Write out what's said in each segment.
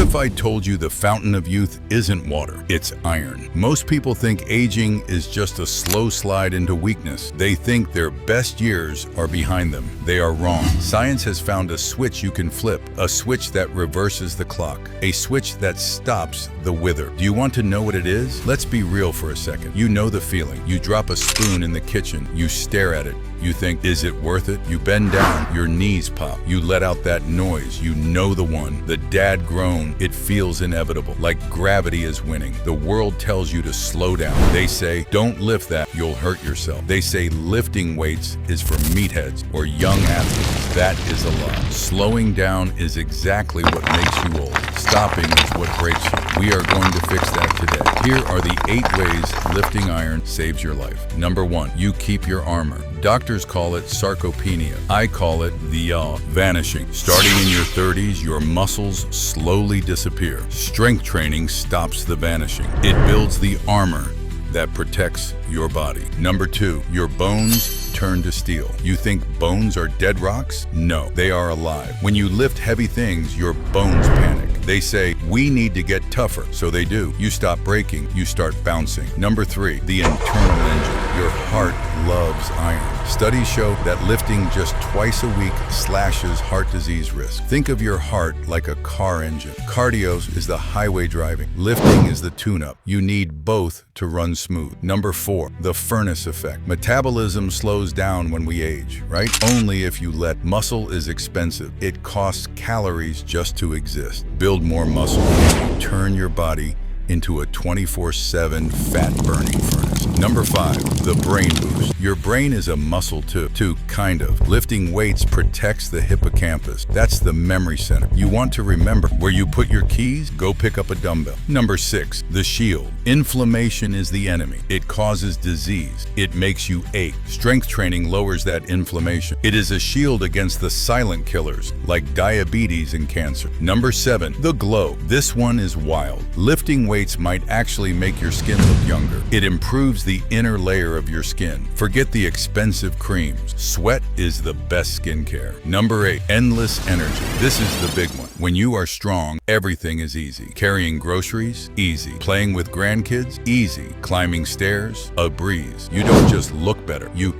if I told you the fountain of youth isn't water, it's iron? Most people think aging is just a slow slide into weakness. They think their best years are behind them. They are wrong. Science has found a switch you can flip, a switch that reverses the clock, a switch that stops the wither. Do you want to know what it is? Let's be real for a second. You know the feeling. You drop a spoon in the kitchen, you stare at it. You think, is it worth it? You bend down, your knees pop. You let out that noise. You know the one. The dad groan. It feels inevitable, like gravity is winning. The world tells you to slow down. They say, don't lift that, you'll hurt yourself. They say lifting weights is for meatheads or young athletes. That is a lie. Slowing down is exactly what makes you old. Stopping is what breaks you. We are going to fix that today. Here are the 8 ways lifting iron saves your life. Number 1, you keep your armor. Doctors call it sarcopenia. I call it the vanishing. Starting in your 30s, your muscles slowly disappear. Strength training stops the vanishing. It builds the armor that protects your body. Number 2, your bones turn to steel. You think bones are dead rocks? No, they are alive. When you lift heavy things, your bones panic. They say, we need to get tougher, so they do. You stop breaking, you start bouncing. Number 3, the internal engine. Your heart loves iron. Studies show that lifting just twice a week slashes heart disease risk. Think of your heart like a car engine. Cardio is the highway driving. Lifting is the tune-up. You need both to run smooth. Number 4, the furnace effect. Metabolism slows down when we age, right? Only if you let. Muscle is expensive. It costs calories just to exist. Build more muscle and you turn your body into a 24/7 fat-burning furnace. Number 5, the brain boost. Your brain is a muscle too, kind of. Lifting weights protects the hippocampus. That's the memory center. You want to remember where you put your keys? Go pick up a dumbbell. Number 6, the shield. Inflammation is the enemy. It causes disease. It makes you ache. Strength training lowers that inflammation. It is a shield against the silent killers like diabetes and cancer. Number 7, the glow. This one is wild. Lifting weights might actually make your skin look younger. It improves the inner layer of your skin. Forget the expensive creams. Sweat is the best skincare. Number 8, endless energy. This is the big one. When you are strong, everything is easy. Carrying groceries? Easy. Playing with grandkids? Easy. Climbing stairs? A breeze. You don't just look better. You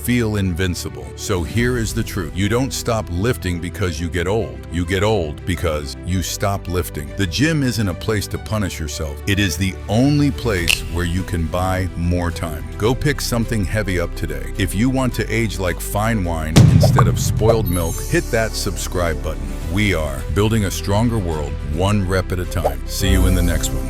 feel invincible. So here is the truth. You don't stop lifting because you get old. You get old because you stop lifting. The gym isn't a place to punish yourself. It is the only place where you can buy more time. Go pick something heavy up today. If you want to age like fine wine instead of spoiled milk, hit that subscribe button. We are building a stronger world, one rep at a time. See you in the next one.